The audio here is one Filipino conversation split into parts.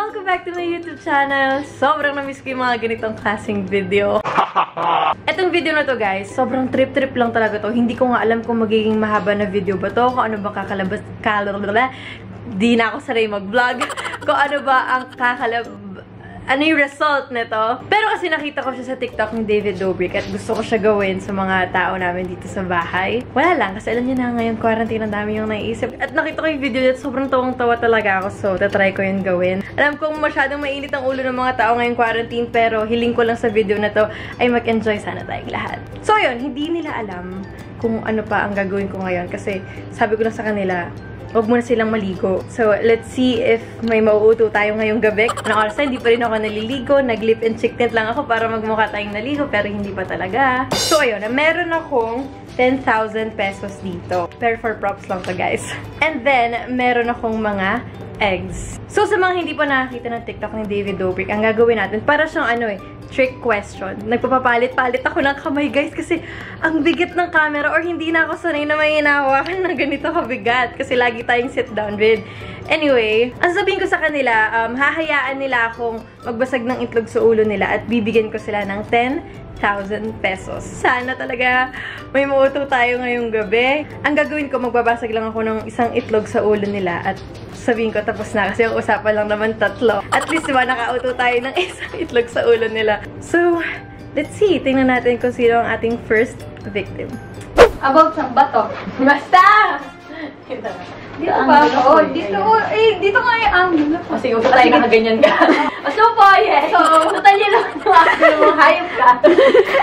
Welcome back to my YouTube channel. Sobrang na-miss ko yung mga ganitong klaseng video. Etong video na to guys, sobrang trip-trip lang talaga to. Hindi ko nga alam kung magiging mahaba na video ba to, kung ano ba kakalabas, di na ako sanay mag-vlog, kung ano ba ang ano yung result nito. Pero kasi nakita ko siya sa TikTok ni David Dobrik at gusto ko siya gawin sa mga tao namin dito sa bahay. Wala lang, kasi alam niyo na ngayon, quarantine, ang dami yung naiisip. At nakita ko yung video at sobrang tawang-tawa talaga ako. So, tatry ko yun gawin. Alam kong masyadong mainit ang ulo ng mga tao ngayong quarantine, pero hiling ko lang sa video na to ay mag-enjoy sana tayong lahat. So, yun, hindi nila alam kung ano pa ang gagawin ko ngayon. Kasi sabi ko lang sa kanila, huwag muna silang maligo. So, let's see if may mauuto tayo ngayong gabi. Anong oras na, hindi pa rin ako naliligo. Nag-lip and cheek tint lang ako para magmukha tayong naligo, pero hindi pa talaga. So, ayun, meron akong 10,000 pesos dito. Pero for props lang to, guys. And then, meron akong mga eggs. So, sa mga hindi pa nakakita ng TikTok ni David Dobrik, ang gagawin natin, para siyang trick question. Nagpapapalit-palit ako ng kamay, guys, kasi ang bigat ng camera or hindi na ako sanay na may hinahawakan na ganito kabigat kasi lagi tayong sit down vid. Anyway, ang sabihin ko sa kanila, hahayaan nila akong magbasag ng itlog sa ulo nila at bibigyan ko sila ng 10,000 pesos. Sana talaga may mauto tayo ngayong gabi. Ang gagawin ko, magbabasag lang ako ng isang itlog sa ulo nila at sabihin ko tapos na kasi yung usapan lang naman 3. At least diba nakauto tayo ng isang itlog sa ulo nila. So, let's see. Tingnan natin kung sino ang ating first victim. About sa bato. Basta! Dito ba ako? Dito nga yung angle. O sige, upo tayo nakaganyan ka. So, Poye. So, Totalya lang yung hayop ka.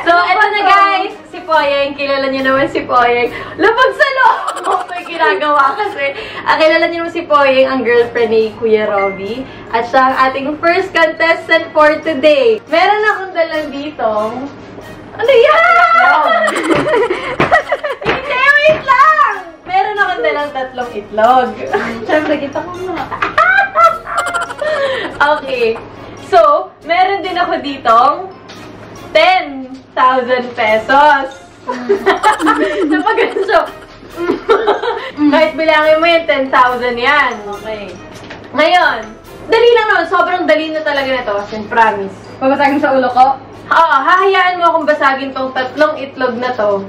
So, eto na guys. Si Poyeng. Kilala niyo naman si Poyeng. Labag sa loob! May ginagawa kasi. Kilala niyo naman si Poyeng, ang girlfriend ni Kuya Robby. At siya ang ating first contestant for today. Meron akong dalang dito. Ano yan? Hindi, wait lang! Meron akong dalang 3 itlog. Siyempre, kita ko na. Okay. So, meron din ako ditong 10,000 pesos. Napag ganun siya. Kahit bilangin mo yung 10,000 yan. Okay. Ngayon, dali lang naman. Sobrang dali na talaga na to. As in, promise. Babasagin sa ulo ko? Oo, hahayaan mo akong basagin tong 3 itlog na to.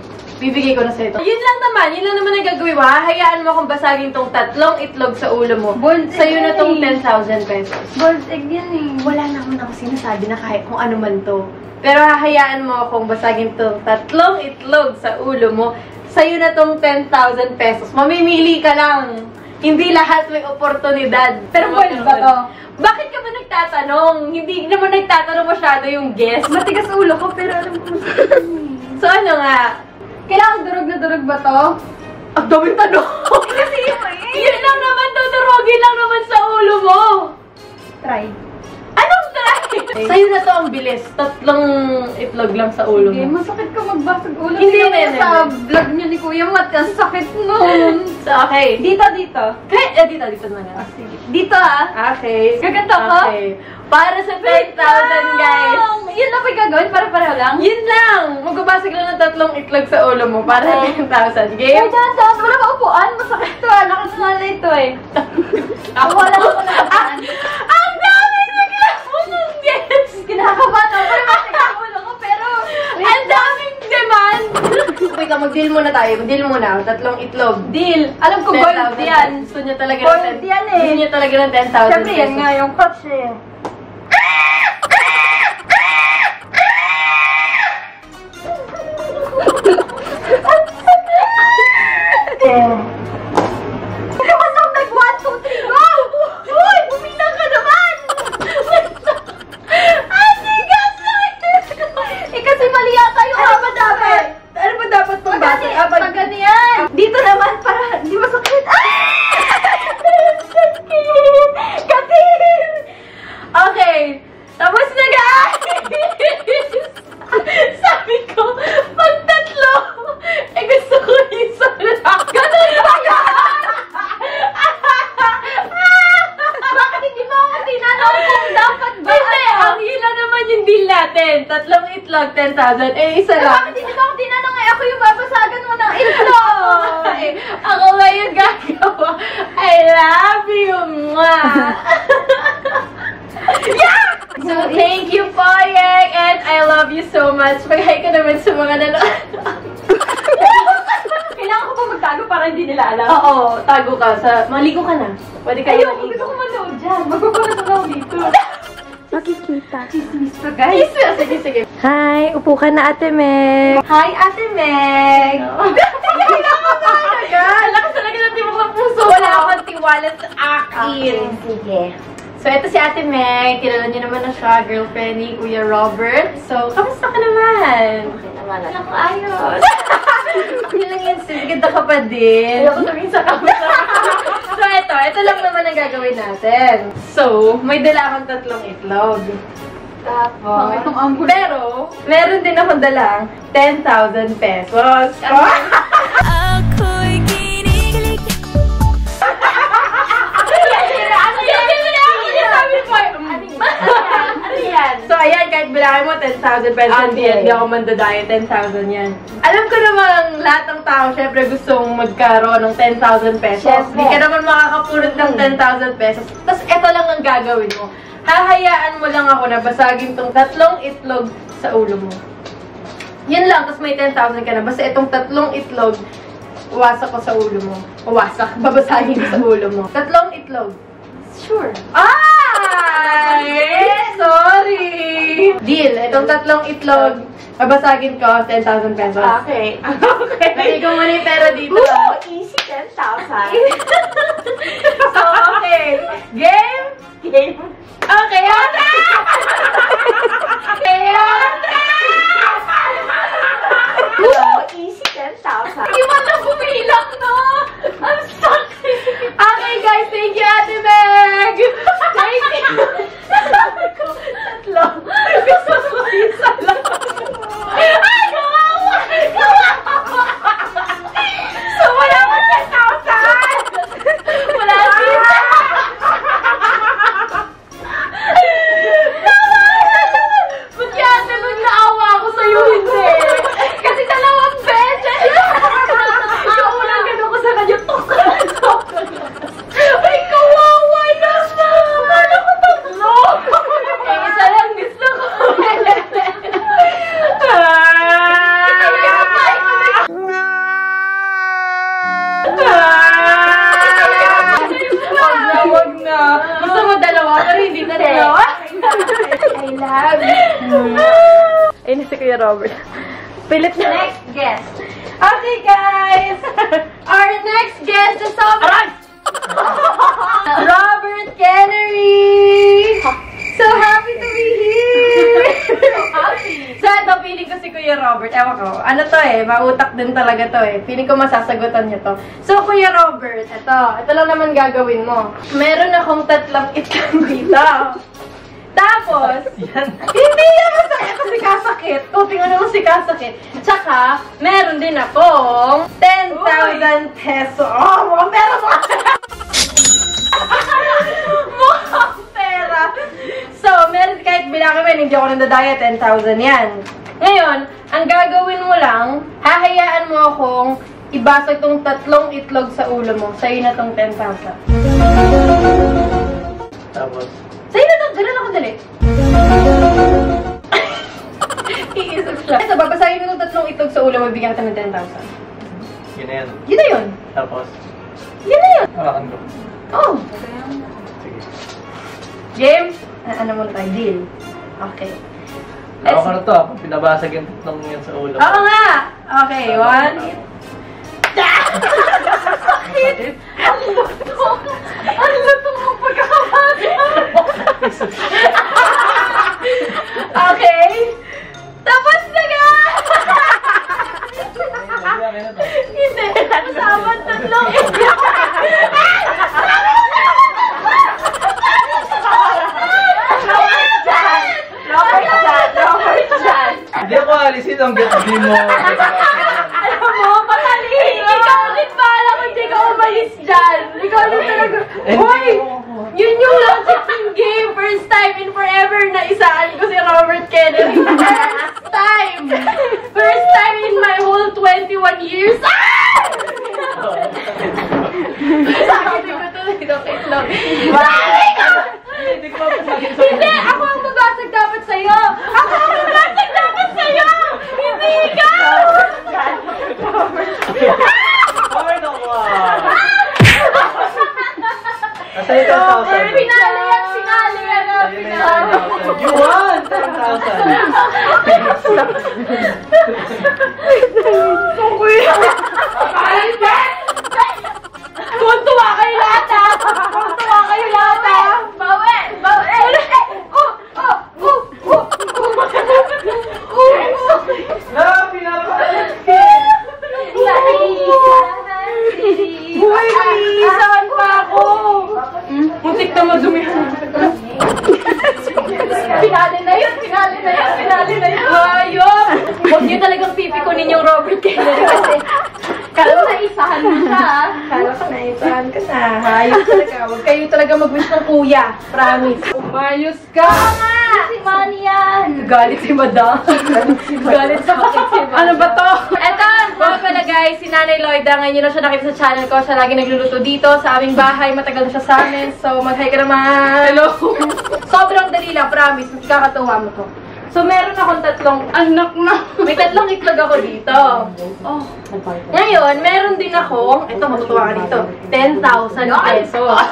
Bibigay ko na sa'yo ito. Yun lang naman ang gagawin mo. Hahayaan mo akong basagin tong 3 itlog sa ulo mo. Sa'yo na tong 10,000 pesos. Boiled egg yan eh. Wala naman ako sinasabi na kahit kung ano man to. Pero hahayaan mo akong basagin tong 3 itlog sa ulo mo. Sa'yo na tong 10,000 pesos. Mamimili ka lang. Hindi lahat may oportunidad. Pero boiled ba to? Bakit ka ba nagtatanong? Hindi naman nagtatanong masyado yung guest. Matigas ulo ko, pero alam ko. So ano nga? Kailangan durog na durog ba to? Ang daming tanong! Kasi Yun lang naman, tudurogin lang naman sa ulo mo! Try. Anong try? Sa'yo na to ang bilis. 3 itlog lang sa ulo Okay, mo. masakit ka magbasag ulo. Hindi, Tingnan mo hindi. sa vlog niya ni Kuya Mat, ang sakit nun. So, okay. Dito. Kahit, dito na nga. Sige. Dito ah. Okay. Gaganto ko? Okay. Para sa 10,000, guys. Yun lang ba yung gagawin? Para-pareho lang? Yun lang! Magbabasag lang ng 3 itlog sa ulo mo para sa 10,000. Game? Ay, dahan-dahan. Wala ka upuan. Masakit to ah. Nakasala ito eh. Wala ko na upuan. Ang dami naglas mo ng guess! Kinakabahan ako. Pero masakit ang ulo ko. Pero... Ang daming demand! Wait lang, mag-deal muna tayo. Mag-deal muna. 3 itlog. Deal. Alam ko gold 10,000. yan. Gusto niya talaga Gold yan eh. Gusto niya talaga ng 10,000 Siyempre yan nga yung coach eh. Kapasang nag-1, 2, 3, go! Uy! Bumilang ka naman! Ate, Eh kasi mali yata yung haba dapat. Ano ba dapat pang basa? Pag ganyan. Dito naman para di masakit. Katin! Okay. Tapos na guys! Sabi ko, pag 3, gusto ko isa lang. Ganun ba yan? Bakit hindi mo ako tinanong kung dapat ba? Hindi, ang hila naman yung deal natin. 3 itlog, 10,000. Isa lang. Bakit hindi mo ako tinanong ako yung babasagan mo ng itlog? Ako ngayon gagawa. I love you, mwah! you so much. Mag-hi ka naman sa mga nanonood. Kailangan ko pa magtago para hindi nila alam. Oo, tago ka. Maligo ka na. Pwede ka na maligo. Gusto ko manood dyan. Magpapanood ako dito. Makikita. Chismis pa, guys. Sige, sige. Hi, upo ka na, Ate Meg. Hi, Ate Meg! Lakas talaga ng tibok ng puso. Wala akong tiwala sa akin. Sige. So, ito si Ate Meg. Kilala niyo naman na siya, girlfriend ni Kuya Robert. So, kamusta ka naman? Okay naman. Alam ko, ayos. Yun lang yun, sis. Ganda ka pa din. Ayoko sabihin sa camera. So, ito lang naman ang gagawin natin. So, may dala akong 3 itlog. Tapos, itong ambul. Pero, meron din akong dalang 10,000 pesos. Ako'y kinikilig. So, ayan, kahit bilangin mo 10,000 pesos, hindi ako mandadayo, 10,000 yan. Alam ko namang lahat ng tao, syempre gustong magkaroon ng 10,000 pesos. Syempre. Hindi ka naman makakapulot ng 10,000 pesos. Tapos, ito lang ang gagawin mo. Hahayaan mo lang ako na basagin tong 3 itlog sa ulo mo. Yan lang, tapos may 10,000 ka na. Basta itong 3 itlog, wasak ko sa ulo mo. Wasak, babasagin ko sa ulo mo. 3 itlog. Sure. Ay! Sorry! Deal. Itong 3 itlog, babasagin ko, 10,000 pesos. Okay. Okay. Lagay ko muna yung pera dito. Woo! Easy 10,000. So, okay. Game? Game. Okay, Ate! Okay, Ate! Woo! Easy 10,000. Hindi mo na bumilang, no? I'm stuck. Okay, guys. Thank you, Ate Meg. Thank you. Sabi ko, 3. Gusto ko isa lang. Ay, kawawa! Kawawa! So, wala mo 10,000! Wala siya! Ba't kaya Ate Meg naawa ako sa'yo, hindi? Kasi 2 beses! Yung unang gano'n ko sa kanya, ay, kawawa naman! Paano ko 3? Eh, isa lang gusto ko. Wag na. Gusto mo 2, pero hindi 3. I love you. Ayun na si Kuya Robert. Pilit na. Next guest. Okay, guys! Our next guest is Robert Kennery! So happy to be here! So ito, feeling ko si Kuya Robert. Ewan ko, ano to mautak din talaga to Feeling ko masasagutan niyo to. So, Kuya Robert, ito lang naman gagawin mo. Meron akong 3 itlog dito. Tapos, hindi yan masakit kasi kasakit. Tingnan mo si kasakit. Tsaka, meron din akong 10,000 pesos. Oh, mukhang pera mo! Mukhang pera! So, meron kahit bilangin mo, hindi ako nandadaya, 10,000 yan. Ngayon, ang gagawin mo lang, hahayaan mo akong ibasag tong 3 itlog sa ulo mo. Sa'yo na tong 10,000. Tapos, sa'yo na to, ganun ako dali. Iisip siya. Ito, babasagin ko itong 3 itlog sa ulo, magbigyan ka ng 10,000. yun na yan. Yun na yun. Tapos, Yun na yun. hawakan ko. Oh. Sige. Game? Ano muna tayo? Deal. Okay. Hawakan na to. Kung pinabasag yung 3 yan sa ulo. Oo nga! Okay, 1. Sakit! Ang luto! Ang luto mong pagkakabasa! Okay? Tapos na nga! Hindi! Kasama 3 itlog! Hindi ako alisin ang gabi mo. Alam mo, patalihin! Ikaw ulit bahala kung hindi ka umalis dyan! Ikaw ulit talaga! Hoy! Yun yung logic game! First time in forever na isaan ko si Robert Kennedy! First time! First time in my whole 21 years! Sakit ko to! Itlog! Hindi! Ako ang magbasag dapat sa'yo! Ako ang magbasag dapat Pinali yan! Pinali yan! You won! 10,000. Tuwan-tuwa kayo lahat ha! Tuwan-tuwa kayo lahat ha! Bawi! Bawi! Buhay, naiisahan pa ako! Muntik na madumihan. Pinali na yun! Pinali na yun! Pinali na yun! Hayop! Huwag niyo talagang pipikunin yung Robert Kennedy kasi Kala mo naisahan mo siya, ah. kala ko naisahan ka na. Hayop talaga. Huwag kayo talaga mag-wish ng kuya. Promise. Umayos ka! Si Manny yan! Galit si Madam. Galit sa bakit si Madam. Ano ba to? Eto, mga pala guys, si Nanay Lloyda. Ngayon na siya nakita sa channel ko. Siya lagi nagluluto dito sa aming bahay. Matagal na siya sa amin. So, mag-hi ka naman. Hello. Sobrang dali lang, promise. Mas kakatuwa mo to. So, meron akong tatlong anak na. May tatlong itlog ako dito. Oh. Ngayon, meron din akong, ito, matutuwa ka dito, 10,000 pesos.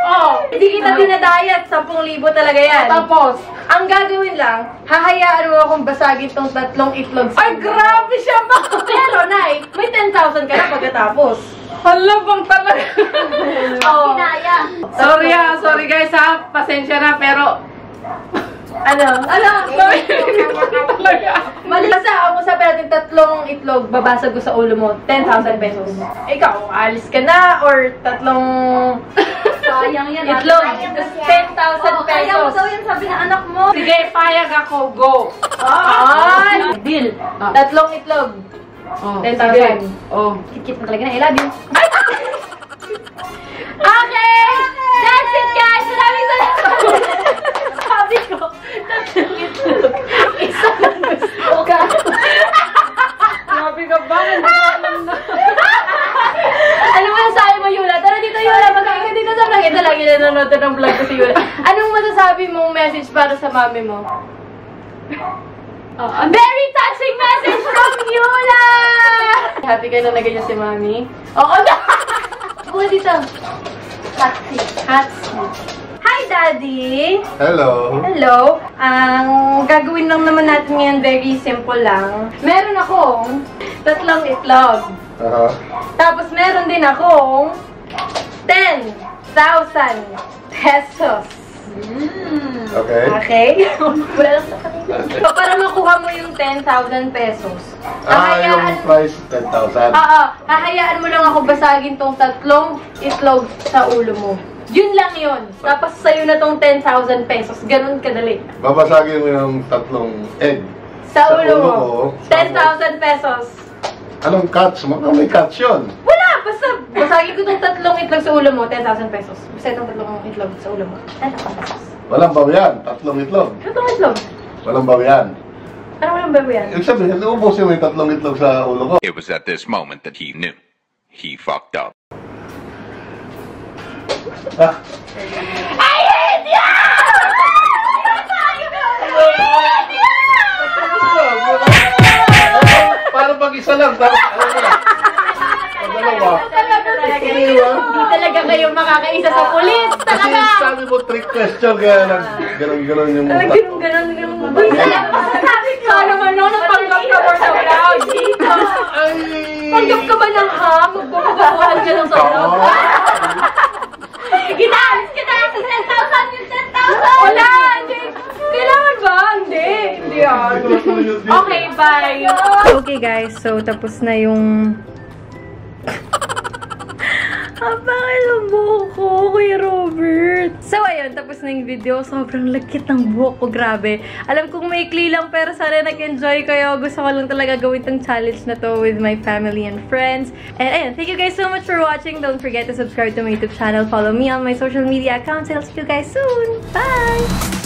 Oh, hindi kita dinadayat, 10,000 talaga yan. Tapos, ang gagawin lang, hahayaan mo akong basagin tong tatlong itlog. Ay, grabe siya ba? Pero, Nay, may 10,000 ka na pagkatapos. Hala bang talaga? Oh. Kinaya! Sorry guys ha, pasensya na, pero... Ano? Mali sa ako sabi natin tatlong itlog babasag ko sa ulo mo, 10,000 pesos. Ikaw, alis ka na or tatlong Sayang yan. itlog, Sayang yan. 10,000 Kaya mo pesos. daw yan sabi ng anak mo. Sige, payag ako, go. Ay! Deal. Tatlong itlog. 10,000. Oh. Kikit na talaga na, I love you. Okay! That's it guys! Maraming salamat! Sabi ko, tatlong itlog. Isa lang gusto ka. Sabi ka ba? Ano mo nasabi mo, Yula? Tara dito, Yula. Magkakain ka dito sa vlog. Ito lagi nanonood ng vlog ko si Yula. Anong masasabi mong message para sa mami mo? Very touching message from Yula! Happy ka na ganyan si mami? Oo na! Buka dito. Hatsi. Hi, Daddy! Hello. Hello. Ang gagawin lang naman natin ngayon, very simple lang. Meron akong tatlong itlog. Tapos meron din akong 10,000 pesos. Okay. Okay? Wala lang sa kanila. So, para makuha mo yung 10,000 pesos, Yung price 10,000. Oo, hahayaan mo lang ako basagin tong tatlong itlog sa ulo mo. Yun lang yun. Tapos sa'yo na tong 10,000 pesos. Ganun kadali. Babasagin mo yung tatlong egg. Sa ulo mo. ko. 10,000 pesos. Anong catch mo? May catch yun. Wala! Basta basagin ko tong tatlong itlog sa ulo mo, 10,000 pesos. Basta itong tatlong itlog sa ulo mo, 10,000 pesos. Walang bawian. Tatlong itlog. Tatlong itlog? Walang bawian. Ano walang bago yan? Ibig sabihin, ubusin mo yung tatlong itlog sa ulo ko. It was at this moment that he knew. He fucked up. Ah, para pag isa lang. Tapos, dalawa. Hindi talaga kayo makakaisa sa pulis. Kasi Talaga! sabi mo trick question, kaya lang ganon-ganon yung mata. Ganun. Sabi ko, naman no, napanggap ka ba sa vlog dito? Panggap ka ba ng ha? Magbububuhan ka lang sa vlog? Kita! 10,000! Yung 10,000! Wala! Hindi! Kailangan ba? Hindi! Hindi Okay, bye! Okay guys, so tapos na yung... Bakit ang buhok ko, Kuya Robert? So, ayun, tapos na yung video. Sobrang lagkit ng buhok ko, grabe. Alam kong maikli lang, pero sana nag-enjoy kayo. Gusto ko lang talaga gawin tong challenge na to with my family and friends. And ayun, thank you guys so much for watching. Don't forget to subscribe to my YouTube channel. Follow me on my social media accounts. I'll see you guys soon. Bye!